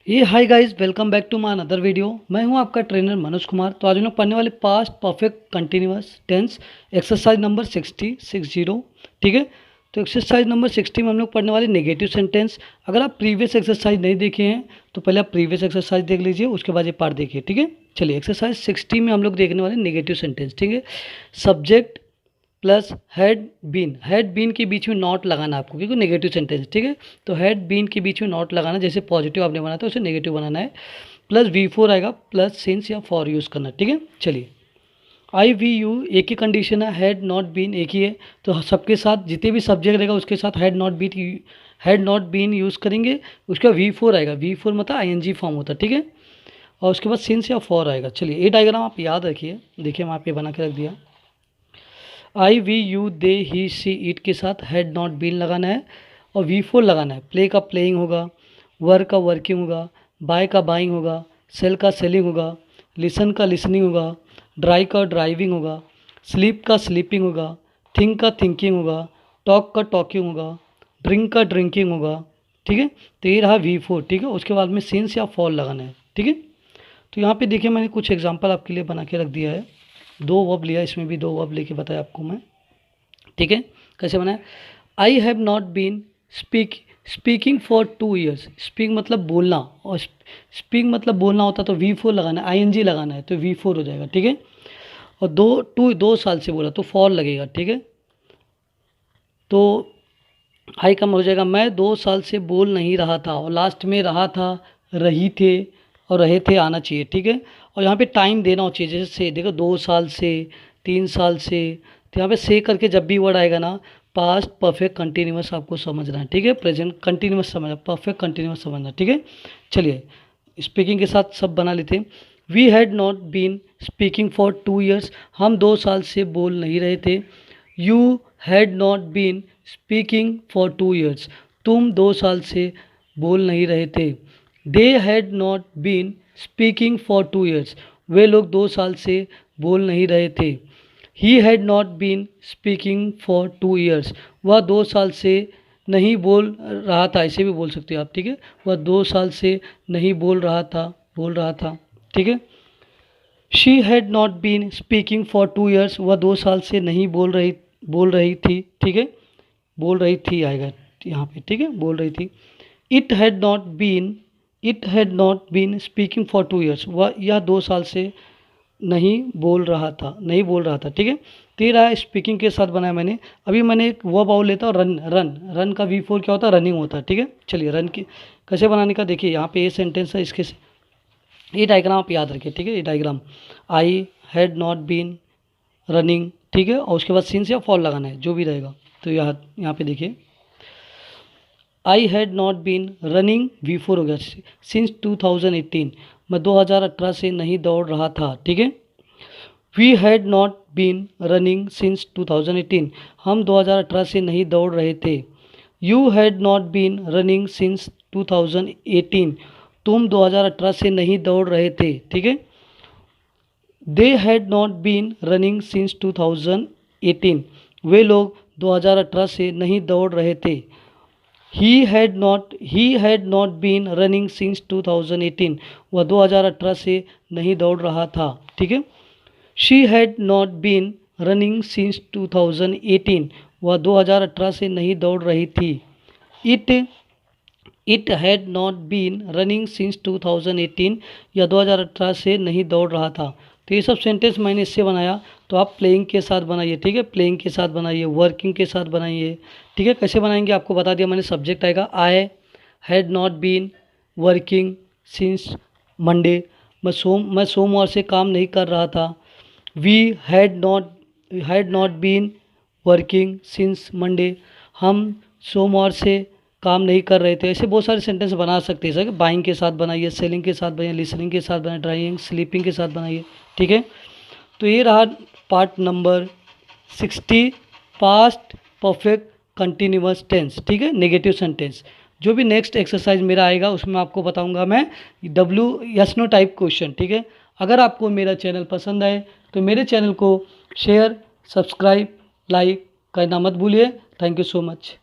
ये hi guys, welcome back to my another video. मैं हूं आपका ट्रेनर मनोज कुमार। तो आज हम लोग पढ़ने वाले past perfect continuous tense exercise number 60। ठीक है। तो एक्सरसाइज नंबर 60 में हम लोग पढ़ने वाले नेगेटिव सेंटेंस। अगर आप प्रीवियस एक्सरसाइज नहीं देखे हैं तो पहले आप प्रीवियस एक्सरसाइज देख लीजिए, उसके बाद ये पार्ट देखिए। ठीक है, चलिए एक्सरसाइज 60 में हम लोग देखने वाले नेगेटिव सेंटेंस। ठीक है, सब्जेक्ट प्लस हेड बीन के बीच में नॉट लगाना आपको, क्योंकि नेगेटिव सेंटेंस। ठीक है, तो हेड बीन के बीच में नॉट लगाना, जैसे पॉजिटिव आपने बनाया था उसे नेगेटिव बनाना है। प्लस V4 आएगा, प्लस सिंस या फॉर यूज़ करना। ठीक है, चलिए IVU एक ही कंडीशन है, हैड नॉट बीन एक ही है, तो सबके साथ जितने भी सब्जेक्ट रहेगा उसके साथ हैड नॉट बीन यूज़ करेंगे। उसका V4 आएगा, V4 मतलब ING फॉर्म होता है। ठीक है, और उसके बाद सिंस या फॉर आएगा। चलिए ये डायग्राम आप याद रखिए, देखिए मैं आप ये बना के रख दिया। IVU they he see it के साथ हैड नॉट बीन लगाना है और V4 लगाना है। प्ले का प्लेइंग होगा, वर्क का वर्किंग होगा, बाय का बाइंग होगा, सेल का सेलिंग होगा, लिसन का लिसनिंग होगा, ड्राइव का ड्राइविंग होगा, स्लीप का स्लीपिंग होगा, थिंक का थिंकिंग होगा, टॉक का टॉकिंग होगा, ड्रिंक का ड्रिंकिंग होगा। ठीक है, तो ये रहा V4। ठीक है, उसके बाद में सिंस या फॉर लगाना है। ठीक है, तो यहाँ पे देखिए मैंने कुछ एग्जांपल आपके लिए बना के रख दिया है। 2 वर्ब लिया, इसमें भी 2 वर्ब लेके बताया आपको मैं। ठीक है, कैसे बनाया। I have not been speaking for 2 years. Speak मतलब बोलना, और स्पीक मतलब बोलना होता तो V4 लगाना है, ING लगाना है, तो V4 हो जाएगा। ठीक है, और 2 साल से बोला तो फॉर लगेगा। ठीक है, तो आई कम हो जाएगा, मैं 2 साल से बोल नहीं रहा था, और लास्ट में रहा था, रही थे और रहे थे आना चाहिए। ठीक है, और यहाँ पे टाइम देना हो चाहिए, जैसे से देखो 2 साल से, 3 साल से, तो यहाँ पे से करके जब भी वर्ड आएगा ना, पास्ट परफेक्ट कंटिन्यूअस आपको समझना है। ठीक है, प्रेजेंट कंटिन्यूअस समझना, परफेक्ट कंटिन्यूअस समझना। ठीक है, चलिए स्पीकिंग के साथ सब बना लेते हैं। We had not been speaking for 2 years, हम 2 साल से बोल नहीं रहे थे। You had not been speaking for 2 years, तुम 2 साल से बोल नहीं रहे थे। They had not been speaking for 2 years, वे लोग 2 साल से बोल नहीं रहे थे। He had not been speaking for 2 years, वह 2 साल से नहीं बोल रहा था, ऐसे भी बोल सकते हो आप। ठीक है, वह 2 साल से नहीं बोल रहा था। ठीक है, she had not been speaking for 2 years, वह 2 साल से नहीं बोल रही थी। ठीक है, बोल रही थी आएगा यहाँ पे। ठीक है, बोल रही थी। It had not been speaking for 2 years, वह यह 2 साल से नहीं बोल रहा था। ठीक है, तेरा स्पीकिंग के साथ बनाया मैंने। अभी मैंने एक वर्ब और लेता हूँ, रन का V4 क्या होता है, रनिंग होता है। ठीक है, चलिए रन की कैसे बनाने का देखिए। यहाँ पे ये सेंटेंस है, इसके ये डायग्राम आप याद रखिए। ठीक है, ये diagram I had not been running. ठीक है, और उसके बाद सिंस या फॉर लगाना है, जो भी रहेगा। तो यहाँ पे देखिए, I had not been running V4 हो गया, सिंस 2018, मैं 2018 से नहीं दौड़ रहा था। ठीक है, we had not been running since 2018, हम 2018 से नहीं दौड़ रहे थे। You had not been running since 2018, तुम 2018 से नहीं दौड़ रहे थे। ठीक है, they had not been running since 2018, वे लोग 2018 से नहीं दौड़ रहे थे। He had not been running since 2018, वह 2018 से नहीं दौड़ रहा था। ठीक है, she had not been running since 2018, वह 2018 से नहीं दौड़ रही थी। It had not been running since 2018, यह 2018 से नहीं दौड़ रहा था। तो ये सब सेंटेंस मैंने इससे बनाया, तो आप प्लेइंग के साथ बनाइए। ठीक है, प्लेइंग के साथ बनाइए, वर्किंग के साथ बनाइए। ठीक है, कैसे बनाएंगे आपको बता दिया मैंने। सब्जेक्ट आएगा I had not been working since Monday, मैं सोमवार से काम नहीं कर रहा था। We had not been working since Monday, हम सोमवार से काम नहीं कर रहे थे। ऐसे बहुत सारे सेंटेंस बना सकते हैं सर। बाइंग के साथ बनाइए, सेलिंग के साथ बनाइए, लिसनिंग के साथ बनाइए, ड्राइविंग स्लीपिंग के साथ बनाइए। ठीक है, तो ये रहा part number 60, past perfect continuous tense. ठीक है, नेगेटिव सेंटेंस। जो भी नेक्स्ट एक्सरसाइज मेरा आएगा उसमें आपको बताऊंगा मैं WS/NO टाइप क्वेश्चन। ठीक है, अगर आपको मेरा चैनल पसंद आए तो मेरे चैनल को शेयर, सब्सक्राइब, लाइक करना मत भूलिए। Thank you so much.